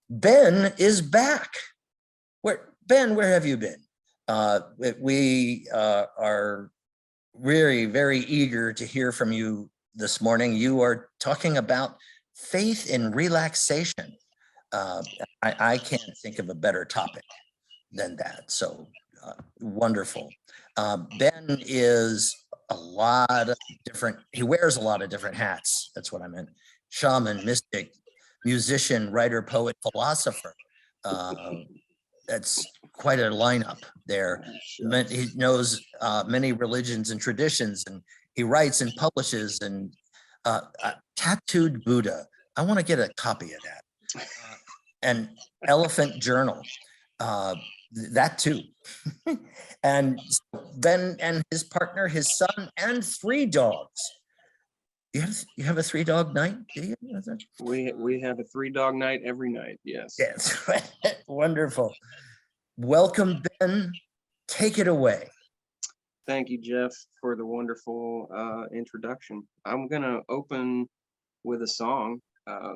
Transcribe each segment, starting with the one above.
Ben is back. Ben, where have you been? We are very, very eager to hear from you this morning. You are talking about faith in relaxation. I can't think of a better topic than that. So wonderful. Ben is a lot of different, he wears a lot of different hats. That's what I meant. Shaman, mystic, musician, writer, poet, philosopher. That's quite a lineup there. He knows many religions and traditions, and he writes and publishes, and tattooed Buddha. I want to get a copy of that. And elephant journal, that too. And Ben and his partner, his son, and 3 dogs. You have a 3-dog night? Do you? We have a 3-dog night every night. Yes. Yes. Wonderful. Welcome, Ben. Take it away. Thank you, Jeff, for the wonderful introduction. I'm gonna open with a song.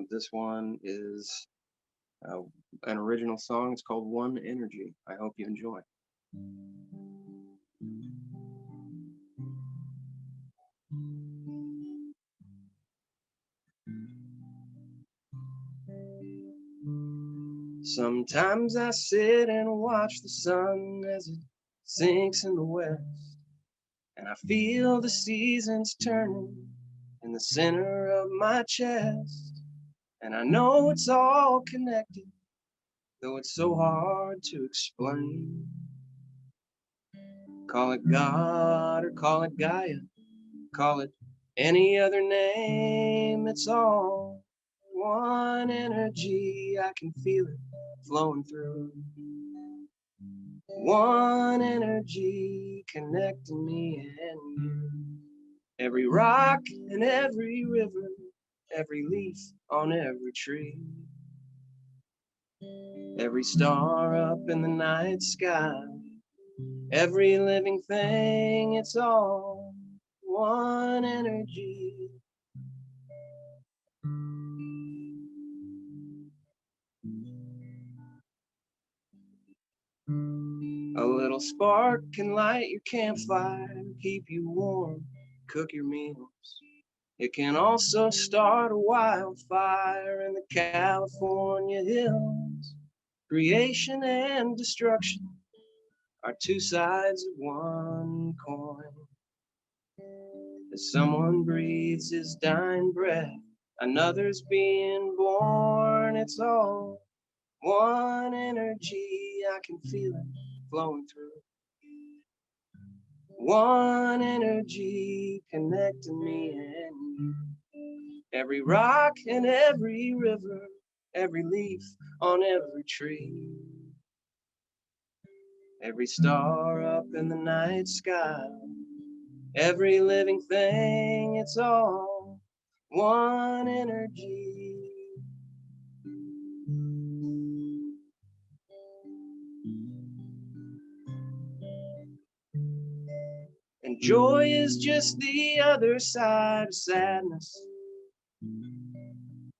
This one is an original song. It's called One Energy. I hope you enjoy. Sometimes I sit and watch the sun as it sinks in the west, and I feel the seasons turning in the center of my chest, and I know it's all connected, though it's so hard to explain. Call it God or call it Gaia, call it any other name, it's all one energy. I can feel it flowing through. One energy connecting me and you. Every rock and every river, every leaf on every tree, every star up in the night sky, every living thing, it's all one energy. A little spark can light your campfire, keep you warm, cook your meals. It can also start a wildfire in the California hills. Creation and destruction are 2 sides of one coin. As someone breathes his dying breath, another's being born. It's all one energy. I can feel it flowing through. One energy connecting me and you. Every rock and every river, every leaf on every tree, every star up in the night sky, every living thing, it's all one energy. And joy is just the other side of sadness.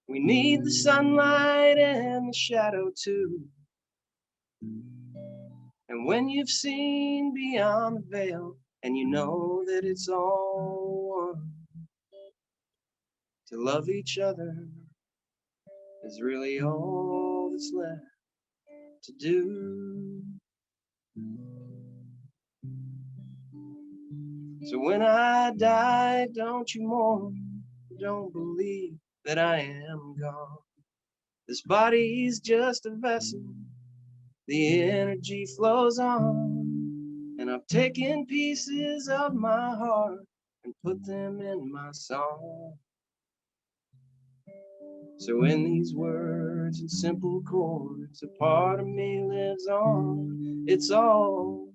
We need the sunlight and the shadow too. And when you've seen beyond the veil and you know that it's all one, to love each other is really all that's left to do. So when I die, don't you mourn, don't believe that I am gone. This body's just a vessel, the energy flows on, and I've taken pieces of my heart and put them in my song. So in these words and simple chords, a part of me lives on. It's all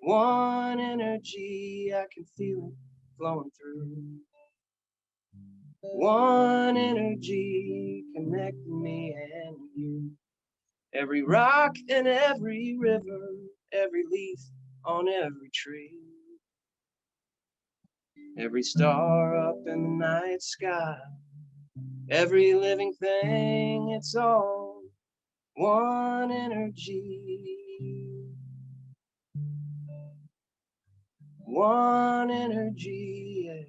one energy, I can feel it flowing through. One energy connecting me and you. Every rock and every river, every leaf on every tree, every star up in the night sky, every living thing, it's all one energy, one energy.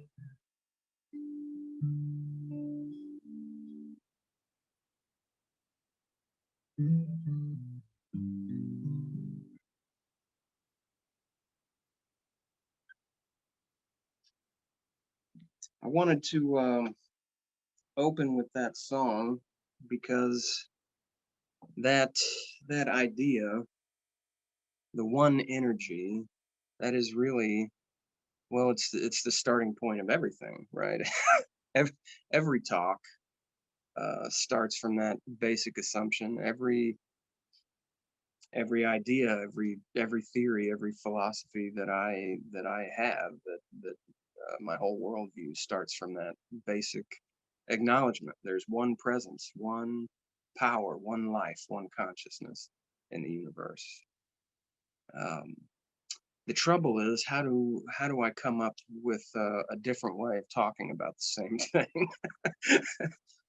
Yeah. I wanted to open with that song because that that idea, the one energy, that is really, well, it's the starting point of everything, right? every, every talk starts from that basic assumption. Every idea, every theory, every philosophy that I have, that my whole worldview starts from that basic acknowledgement. There's one presence, one power, one life, one consciousness in the universe. Um, the trouble is, how do I come up with a different way of talking about the same thing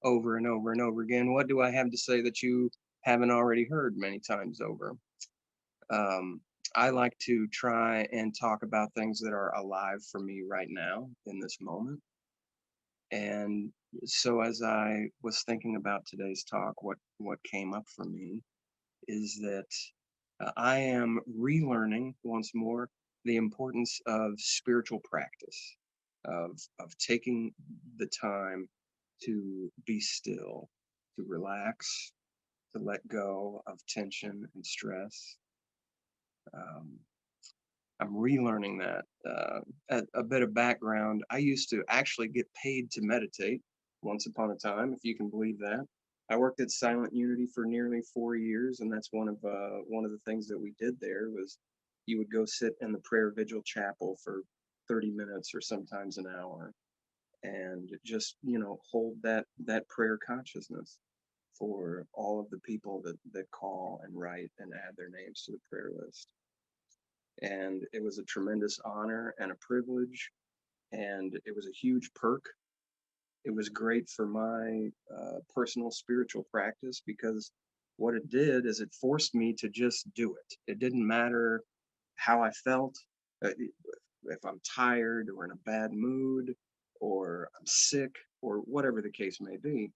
over and over and over again? What do I have to say that you haven't already heard many times over? Um, I like to try and talk about things that are alive for me right now in this moment. And so as I was thinking about today's talk, what came up for me is that I am relearning once more the importance of spiritual practice, of taking the time to be still, to relax, to let go of tension and stress. Um, I'm relearning that. A bit of background: I used to actually get paid to meditate once upon a time, if you can believe that. I worked at Silent Unity for nearly 4 years, and that's one of the things that we did there was you would go sit in the prayer vigil chapel for 30 minutes or sometimes an hour, and just hold that prayer consciousness for all of the people that call and write and add their names to the prayer list. And it was a tremendous honor and a privilege, and it was a huge perk. It was great for my personal spiritual practice because what it did is it forced me to just do it. It didn't matter how I felt, if I'm tired or in a bad mood or I'm sick or whatever the case may be.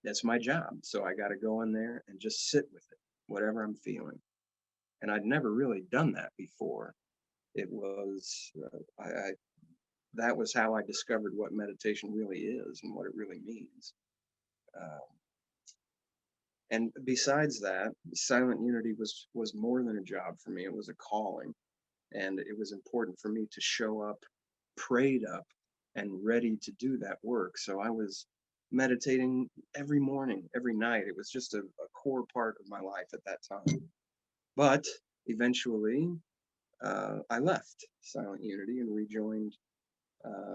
That's my job. So I got to go in there and just sit with it, whatever I'm feeling. And I'd never really done that before. It was that was how I discovered what meditation really is and what it really means. Uh, and besides that, Silent Unity was more than a job for me. It was a calling, and it was important for me to show up, prayed up, and ready to do that work. So I was meditating every morning, every night. It was just a core part of my life at that time. But eventually, I left Silent Unity and rejoined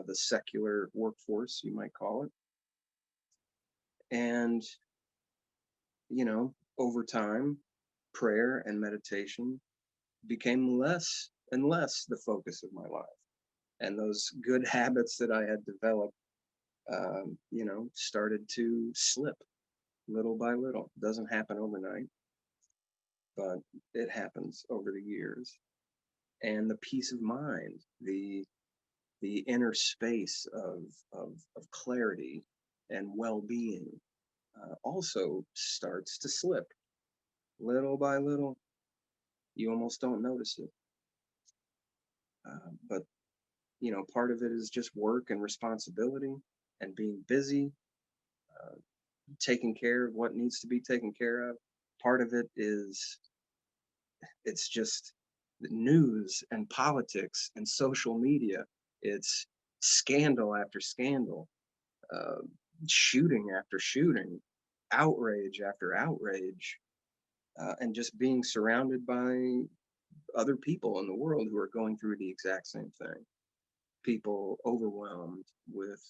the secular workforce, you might call it. And, over time, prayer and meditation became less and less the focus of my life. And those good habits that I had developed, started to slip little by little. It doesn't happen overnight, but it happens over the years. And the peace of mind, the inner space of clarity and well-being also starts to slip little by little. You almost don't notice it, but part of it is just work and responsibility and being busy, uh, taking care of what needs to be taken care of. Part of it is it's just the news and politics and social media. It's scandal after scandal, uh, shooting after shooting, outrage after outrage, and just being surrounded by other people in the world who are going through the exact same thing. People overwhelmed with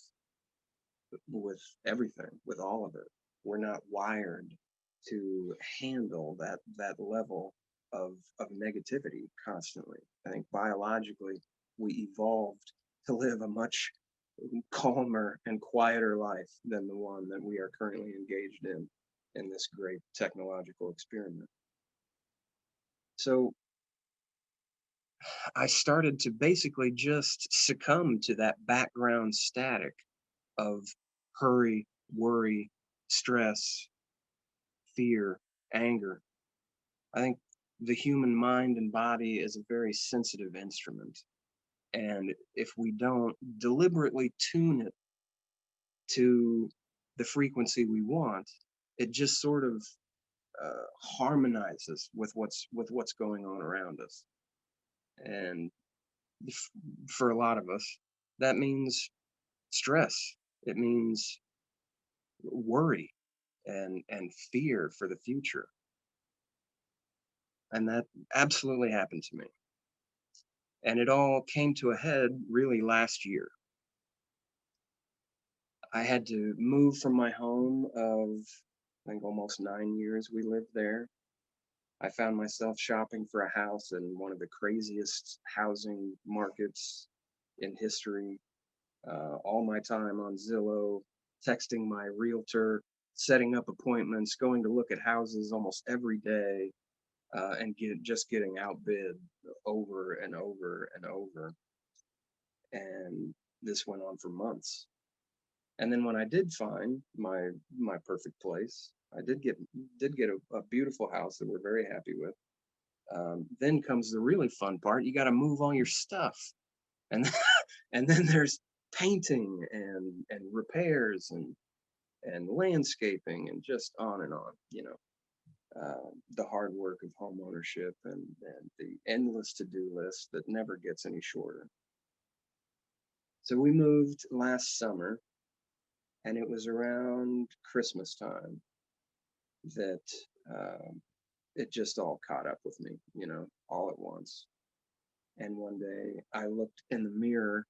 everything, with all of it. We're not wired to handle that level of negativity constantly. I think biologically we evolved to live a much calmer and quieter life than the one that we are currently engaged in. in this great technological experiment. So I started to basically just succumb to that background static of hurry, worry, stress, fear, anger. I think the human mind and body is a very sensitive instrument. And if we don't deliberately tune it to the frequency we want, it just sort of harmonizes with what's going on around us. And for a lot of us, that means stress. It means worry and fear for the future. And that absolutely happened to me. And it all came to a head really last year. I had to move from my home of, I think, almost 9 years we lived there. I found myself shopping for a house in one of the craziest housing markets in history. All my time on Zillow, texting my realtor, setting up appointments, going to look at houses almost every day, and just getting outbid over and over and over. And this went on for months. And then when I did find my perfect place, I did get a beautiful house that we're very happy with. Then comes the really fun part. You got to move all your stuff, and and then there's painting and repairs and landscaping and just on and on. The hard work of home ownership and the endless to-do list that never gets any shorter. So we moved last summer, and it was around Christmas time that it just all caught up with me, all at once. And one day I looked in the mirror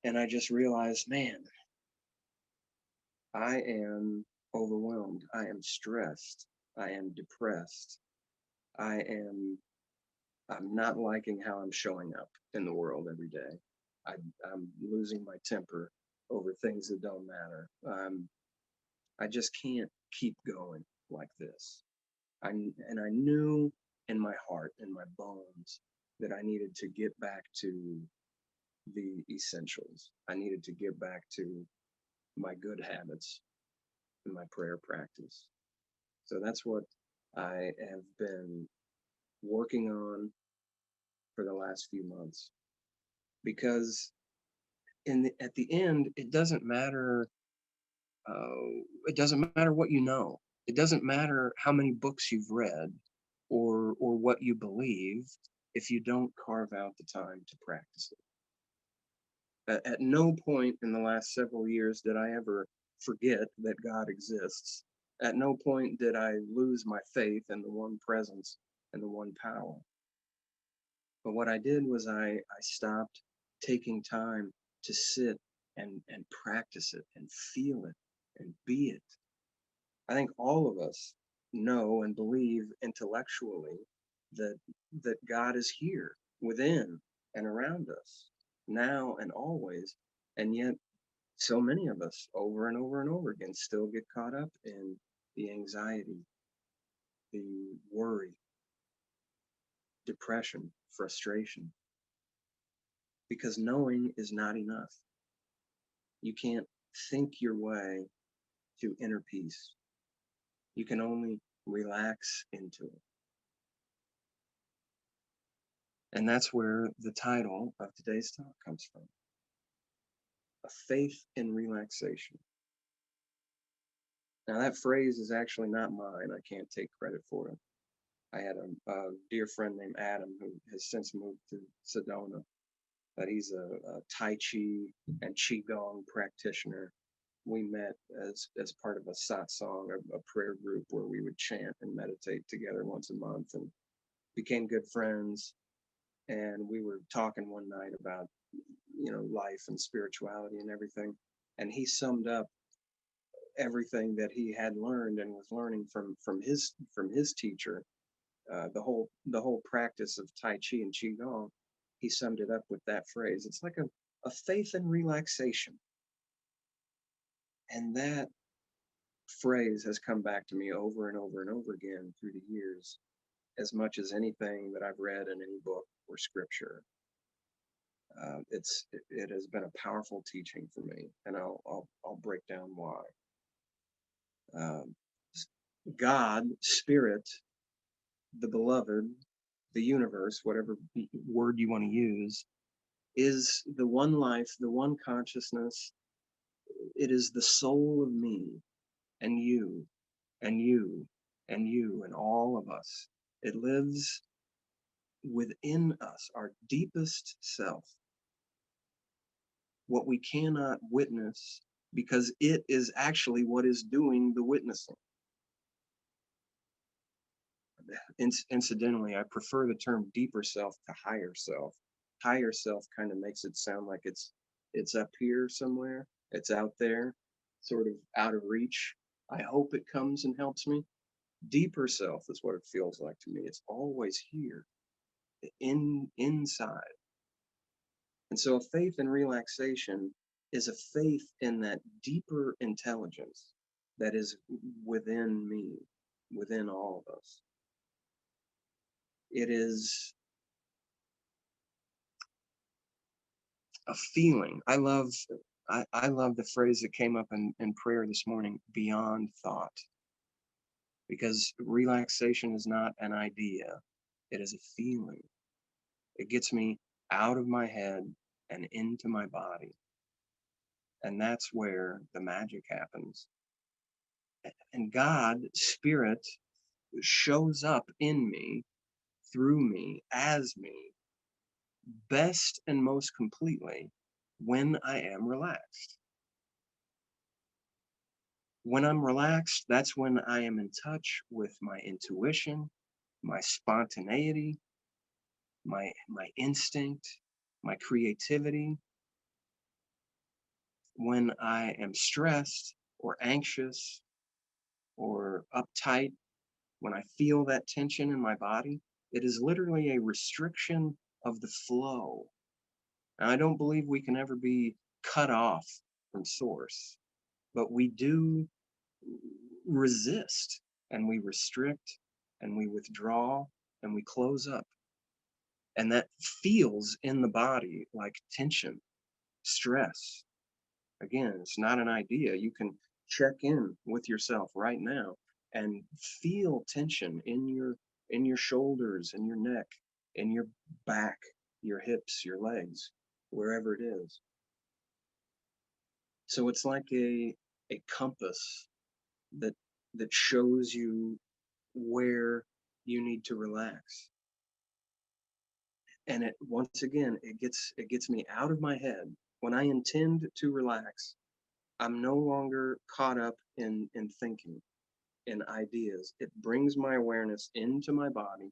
and I just realized, man, I am overwhelmed. I am stressed. I am depressed. I'm not liking how I'm showing up in the world every day. I'm losing my temper over things that don't matter. I just can't keep going like this. And I knew in my heart, in my bones, that I needed to get back to the essentials. I needed to get back to my good habits and my prayer practice. So that's what I have been working on for the last few months. Because at the end, it doesn't matter. It doesn't matter what you know. It doesn't matter how many books you've read or what you believe if you don't carve out the time to practice it. At no point in the last several years did I ever forget that God exists. At no point did I lose my faith in the one presence and the one power. But what I did was I stopped taking time to sit and practice it and feel it and be it. I think all of us know and believe intellectually that God is here within and around us now and always. And yet so many of us over and over and over again still get caught up in the anxiety, the worry, depression, frustration, because knowing is not enough. You can't think your way to inner peace. You can only relax into it. And that's where the title of today's talk comes from. A faith in relaxation. Now that phrase is actually not mine. I can't take credit for it. I had a dear friend named Adam who has since moved to Sedona, but he's a Tai Chi and Qigong practitioner. We met as part of a satsang, a prayer group where we would chant and meditate together once a month, and became good friends. And we were talking one night about life and spirituality and everything, and he summed up everything that he had learned and was learning from his teacher, the whole practice of Tai Chi and Qigong. He summed it up with that phrase. It's like a faith in relaxation. And that phrase has come back to me over and over and over again through the years, as much as anything that I've read in any book or scripture. It has been a powerful teaching for me, and I'll break down why. Um, God, Spirit, the Beloved, the universe, whatever word you want to use, is the one life, the one consciousness. It is the soul of me and you and you and you and all of us. It lives within us, our deepest self, what we cannot witness because it is actually what is doing the witnessing. Incidentally, I prefer the term deeper self to higher self. Higher self kind of makes it sound like it's up here somewhere, it's out there, sort of out of reach. I hope it comes and helps me. Deeper self is what it feels like to me. It's always here, inside. And so a faith in relaxation is a faith in that deeper intelligence that is within me, within all of us. It is a feeling. I love the phrase that came up in prayer this morning, beyond thought, because relaxation is not an idea. It is a feeling. It gets me out of my head and into my body. And that's where the magic happens. And God, Spirit, shows up in me, through me, as me, best and most completely when I am relaxed. When I'm relaxed, that's when I am in touch with my intuition, my spontaneity, my instinct, my creativity. When I am stressed or anxious or uptight, when I feel that tension in my body, it is literally a restriction of the flow. And I don't believe we can ever be cut off from source, but we do resist and we restrict and we withdraw and we close up. And that feels in the body like tension, stress. Again, it's not an idea. You can check in with yourself right now and feel tension in your shoulders, in your neck, in your back, your hips, your legs, wherever it is. So it's like a compass that shows you where you need to relax. And it, once again, it gets me out of my head. When I intend to relax, I'm no longer caught up in thinking, in ideas. It brings my awareness into my body.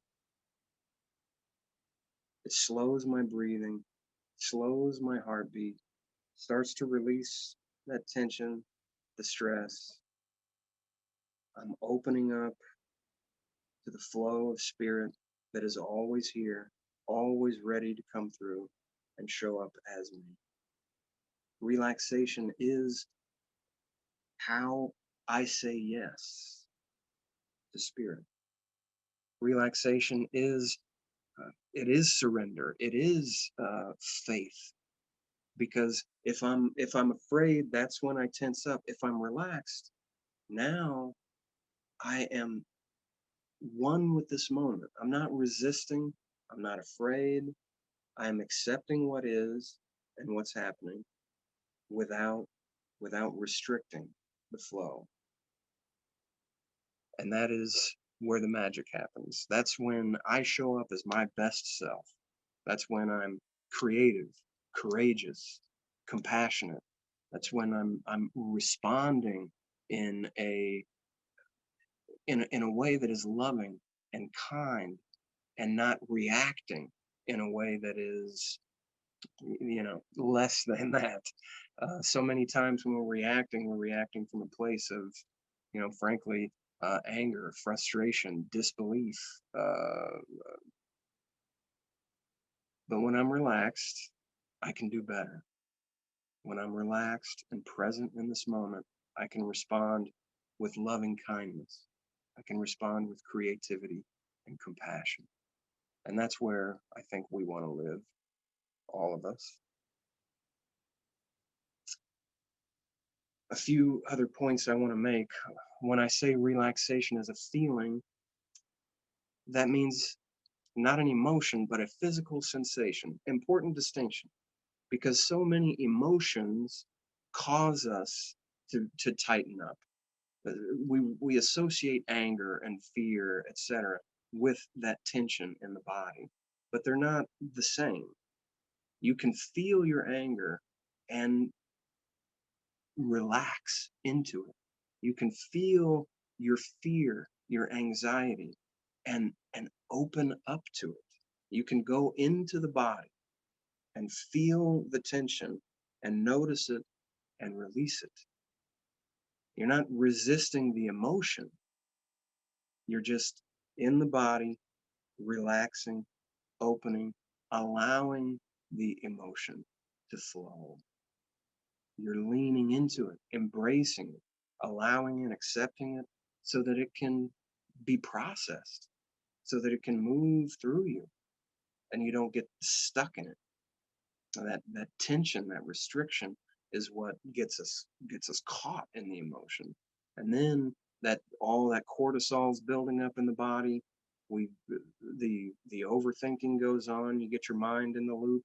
It slows my breathing, slows my heartbeat, starts to release that tension, the stress. I'm opening up to the flow of spirit that is always here, always ready to come through and show up as me. Relaxation is how I say yes to spirit. Relaxation is it is surrender. It is faith. Because if I'm afraid, that's when I tense up. If I'm relaxed, now I am one with this moment. I'm not resisting. I'm not afraid. I'm accepting what is and what's happening without restricting the flow. And that is where the magic happens. That's when I show up as my best self. That's when I'm creative, courageous, compassionate. That's when I'm responding in a way that is loving and kind, and not reacting in a way that is, less than that. So many times when we're reacting from a place of, frankly, anger, frustration, disbelief. But when I'm relaxed, I can do better. When I'm relaxed and present in this moment, I can respond with loving kindness. I can respond with creativity and compassion. And that's where I think we want to live, all of us. A few other points I want to make. When I say relaxation is a feeling, that means not an emotion, but a physical sensation. Important distinction, because so many emotions cause us to tighten up. We associate anger and fear, etc., with that tension in the body, but they're not the same. You can feel your anger and relax into it. You can feel your fear, your anxiety, and open up to it. You can go into the body and feel the tension and notice it and release it. You're not resisting the emotion. You're just in the body, relaxing, opening, allowing the emotion to flow. You're leaning into it, embracing it, allowing and accepting it so that it can be processed, so that it can move through you and you don't get stuck in it. That tension, that restriction is what gets us caught in the emotion. And then that all that cortisol's building up in the body, we the overthinking goes on, you get your mind in the loop,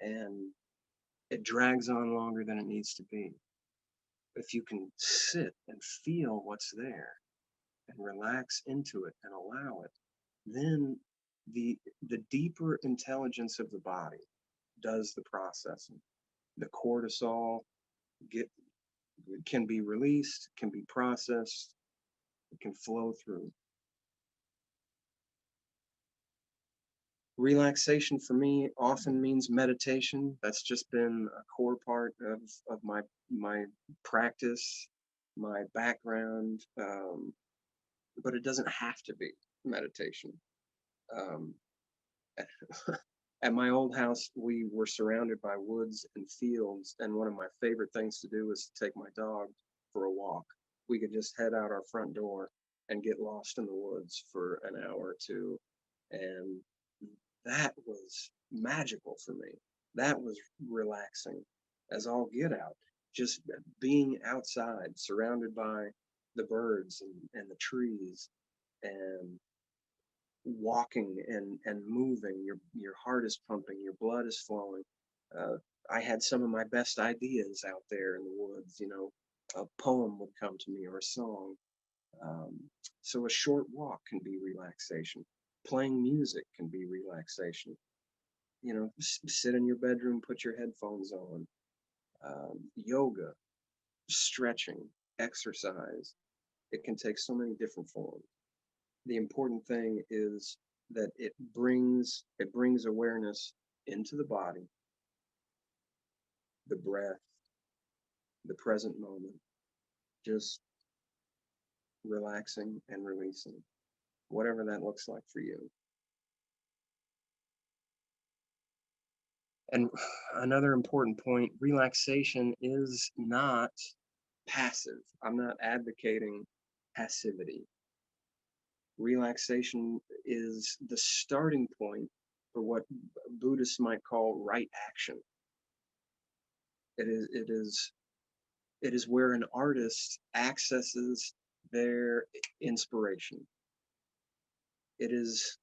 and it drags on longer than it needs to be. If you can sit and feel what's there and relax into it and allow it, then the deeper intelligence of the body does the processing. The cortisol get can be released, can be processed, it can flow through. Relaxation for me often means meditation. That's just been a core part of my practice, my background, but it doesn't have to be meditation. Um, at my old house, we were surrounded by woods and fields, and one of my favorite things to do was to take my dog for a walk. We could just head out our front door and get lost in the woods for an hour or two, and that was magical for me. That was relaxing as all get out. Just being outside, surrounded by the birds and the trees, and walking and moving. Your heart is pumping, your blood is flowing. Uh, I had some of my best ideas out there in the woods. A poem would come to me or a song. Um, so a short walk can be relaxation. Playing music can be relaxation. Sit in your bedroom, put your headphones on. Yoga, stretching, exercise. It can take so many different forms. The important thing is that it brings awareness into the body, the breath, the present moment, just relaxing and releasing, whatever that looks like for you. And another important point, relaxation is not passive. I'm not advocating passivity. Relaxation is the starting point for what Buddhists might call right action. It is where an artist accesses their inspiration. It is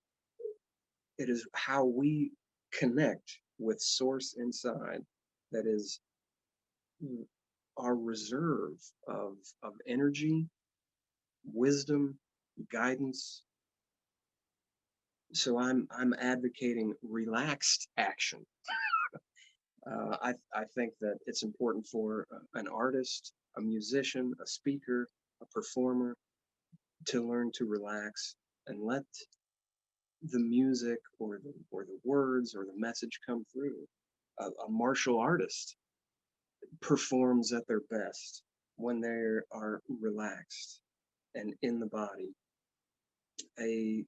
how we connect with source inside, that is our reserve of energy, wisdom, guidance. So I'm advocating relaxed action. I think that it's important for an artist, a musician, a speaker, a performer to learn to relax and let the music or the words or the message come through. A martial artist performs at their best when they are relaxed and in the body. A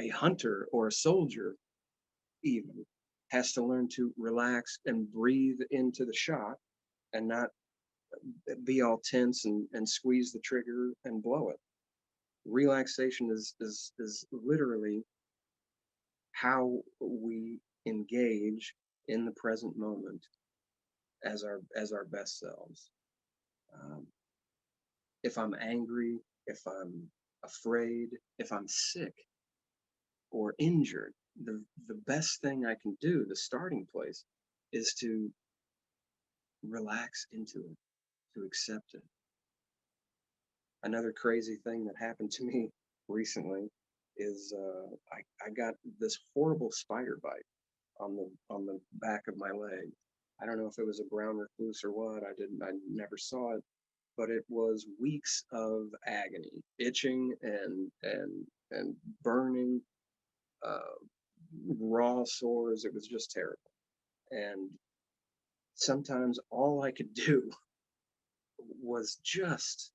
hunter or a soldier even has to learn to relax and breathe into the shot and not be all tense and squeeze the trigger and blow it. Relaxation is literally how we engage in the present moment as our best selves. Um, if I'm angry, if I'm afraid, if I'm sick or injured, the best thing I can do, the starting place, is to relax into it, to accept it. Another crazy thing that happened to me recently is I got this horrible spider bite on the back of my leg. I don't know if it was a brown recluse or what. I never saw it, but it was weeks of agony, itching and burning, uh, raw sores. It was just terrible. And sometimes all I could do was just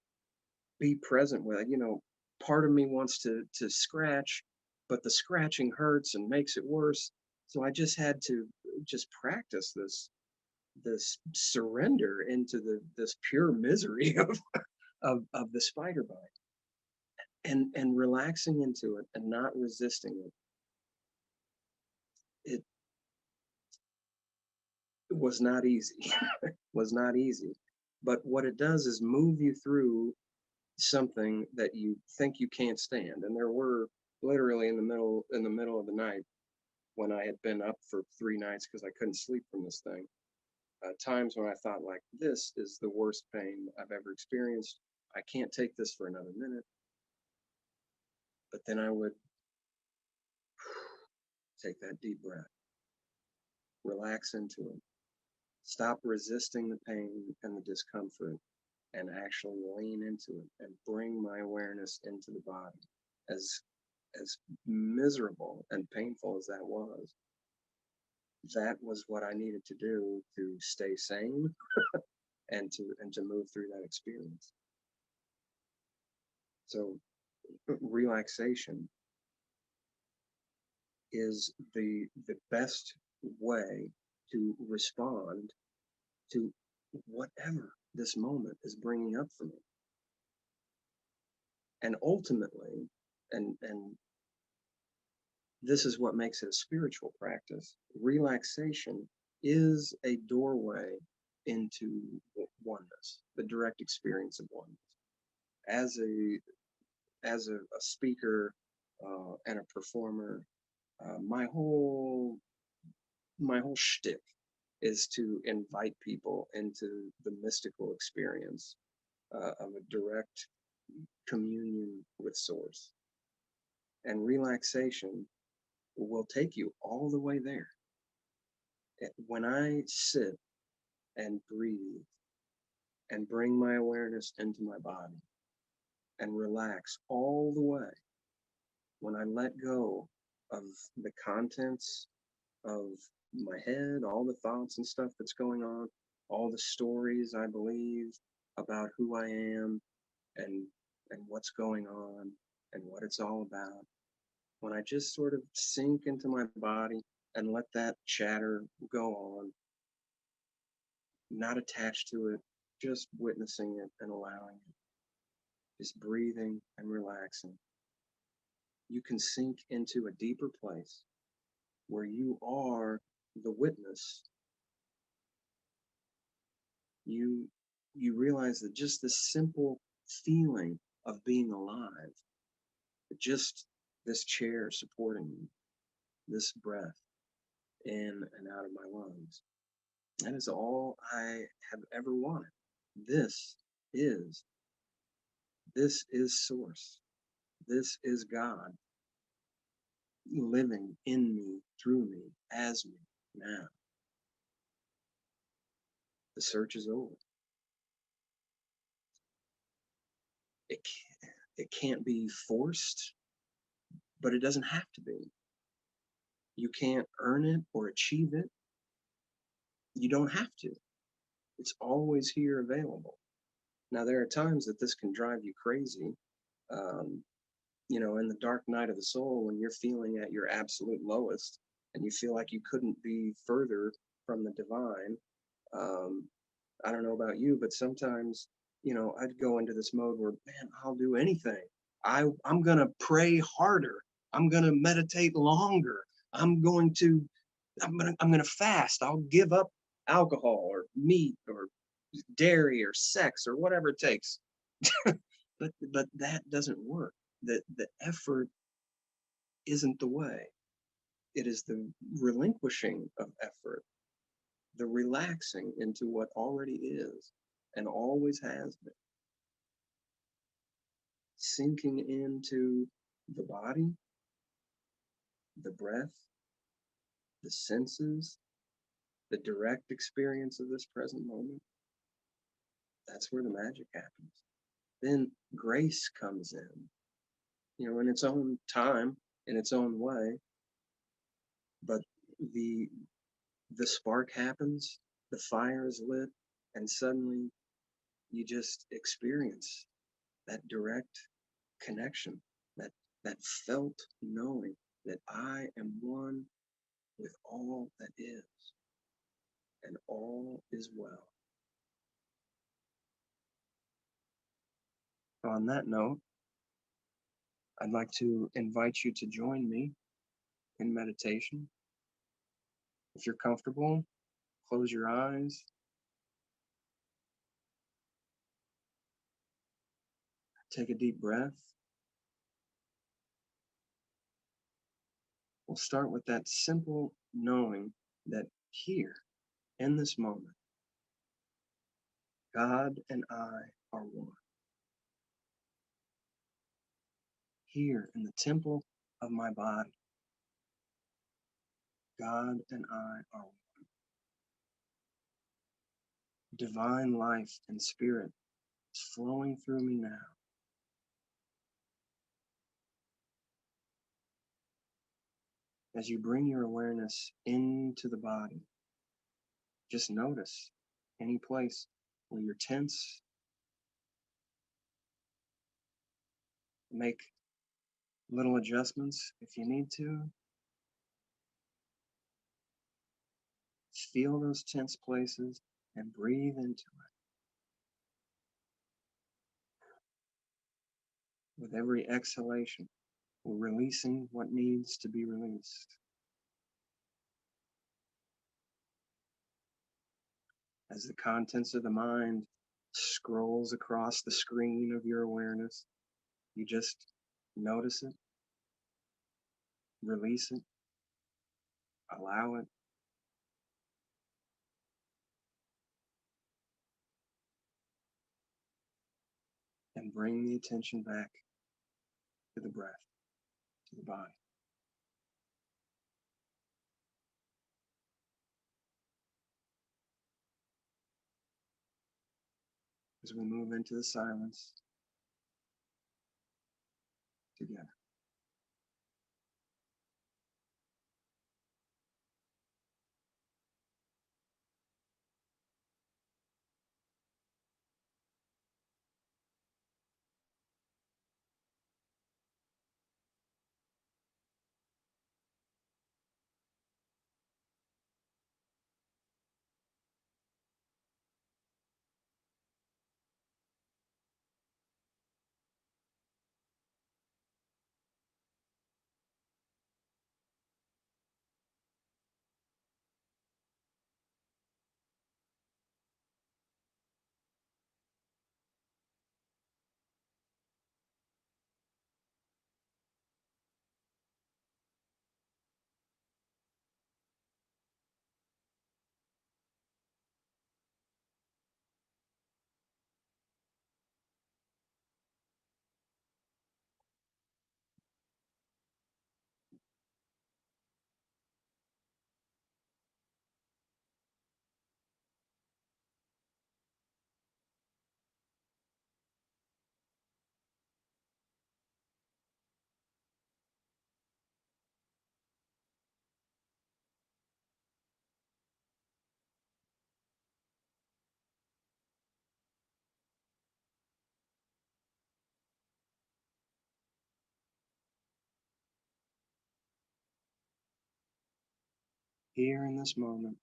be present with it. Part of me wants to scratch, but the scratching hurts and makes it worse. So I just had to just practice this surrender into this pure misery of the spider bite, and relaxing into it and not resisting it. It was not easy. Was not easy. But what it does is move you through something that you think you can't stand. And there were literally in the middle of the night, when I had been up for 3 nights because I couldn't sleep from this thing, times when I thought, like, this is the worst pain I've ever experienced. I can't take this for another minute. But then I would take that deep breath, relax into it, stop resisting the pain and the discomfort, and actually lean into it and bring my awareness into the body. As miserable and painful as that was what I needed to do to stay sane and to move through that experience. So relaxation is the best way to respond to whatever this moment is bringing up for me. And ultimately, and this is what makes it a spiritual practice, relaxation is a doorway into oneness, the direct experience of oneness. As a speaker and a performer, my whole shtick is to invite people into the mystical experience of a direct communion with Source. And relaxation will take you all the way there. When I sit and breathe and bring my awareness into my body and relax all the way, when I let go of the contents of my head, all the thoughts and stuff that's going on, all the stories I believe about who I am and what's going on and what it's all about, when I just sort of sink into my body and let that chatter go on, not attached to it, just witnessing it and allowing it, just breathing and relaxing, you can sink into a deeper place where you are the witness. You realize that just this simple feeling of being alive, just this chair supporting me, this breath in and out of my lungs, that is all I have ever wanted. This is this is Source. This is God living in me, through me, as me now. The search is over. It can't be forced, but it doesn't have to be. You can't earn it or achieve it. You don't have to. It's always here available. Now, there are times that this can drive you crazy. Um, in the dark night of the soul, when you're feeling at your absolute lowest and you feel like you couldn't be further from the divine, um, I don't know about you, but sometimes, I'd go into this mode where, man, I'll do anything. I'm gonna pray harder. I'm gonna meditate longer. I'm going to I'm gonna fast. I'll give up alcohol or meat or dairy or sex or whatever it takes. But that doesn't work. The effort isn't the way. It is the relinquishing of effort, the relaxing into what already is and always has been, sinking into the body, the breath, the senses, the direct experience of this present moment. That's where the magic happens. Then grace comes in its own time, in its own way. But the the spark happens, the fire is lit, and suddenly you just experience that direct connection, that felt knowing that I am one with all that is, and all is well. On that note, I'd like to invite you to join me in meditation. If you're comfortable, close your eyes. Take a deep breath. We'll start with that simple knowing that here, in this moment, God and I are one. Here in the temple of my body, God and I are one. Divine life and spirit is flowing through me now. As you bring your awareness into the body, just notice any place where you're tense. Make little adjustments if you need to. Feel those tense places and breathe into it. With every exhalation, we're releasing what needs to be released. As the contents of the mind scrolls across the screen of your awareness, you just notice it, release it, allow it, and bring the attention back to the breath, to the body. As we move into the silence together. Here in this moment,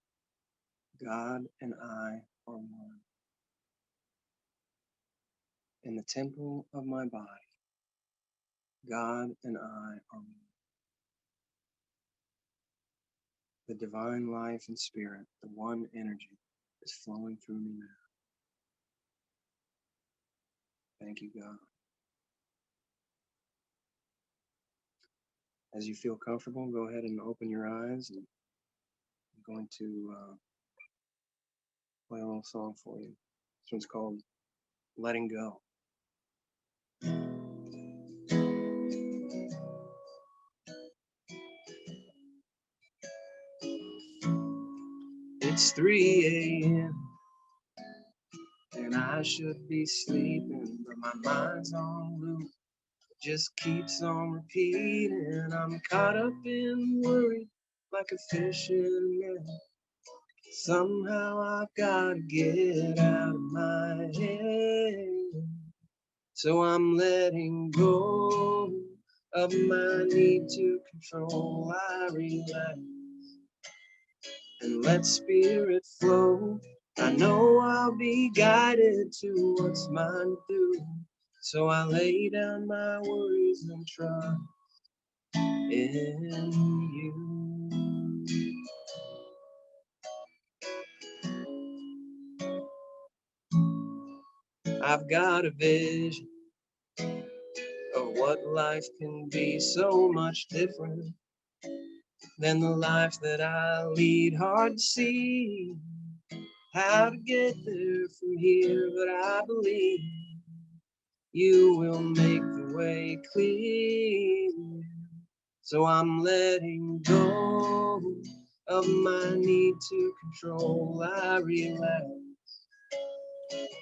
God and I are one. in the temple of my body. God and I are one. The divine life and spirit, the one energy, is flowing through me now. Thank you, God. As you feel comfortable, go ahead and open your eyes. And I'm going to play a little song for you. This one's called Letting Go. It's 3 a.m. and I should be sleeping, but my mind's on loop. It just keeps on repeating. I'm caught up in worry like a fish in a net. Somehow I've got to get out of my head. So I'm letting go of my need to control. I relax and let spirit flow. I know I'll be guided to what's mine to do. So I lay down my worries and trust in you. I've got a vision of what life can be, so much different than the life that I lead. Hard to see how to get there from here, but I believe you will make the way clear. So I'm letting go of my need to control. I relax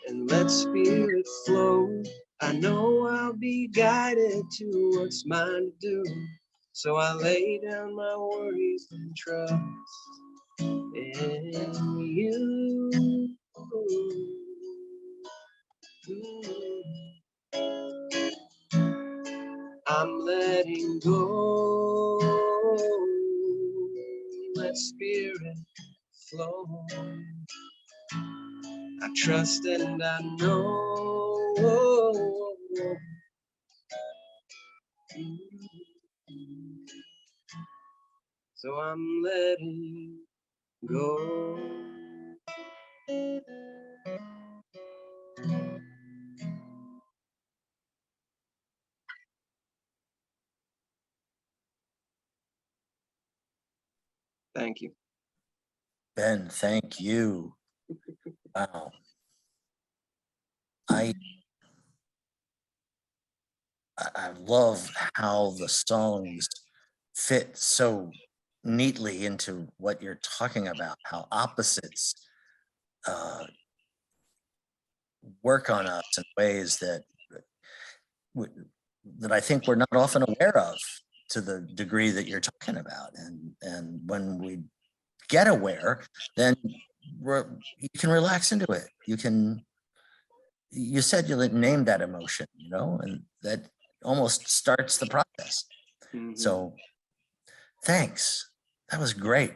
and let spirit flow. I know I'll be guided to what's mine to do. So I lay down my worries and trust in you. I'm letting go. Let spirit flow. I trust and I know. So I'm letting go. Thank you. Ben, thank you. Wow. I love how the songs fit so neatly into what you're talking about, how opposites work on us in ways that that I think we're not often aware of to the degree that you're talking about. And when we get aware, then you can relax into it. You said you didn't name that emotion, and that almost starts the process. Mm-hmm. So thanks. That was great.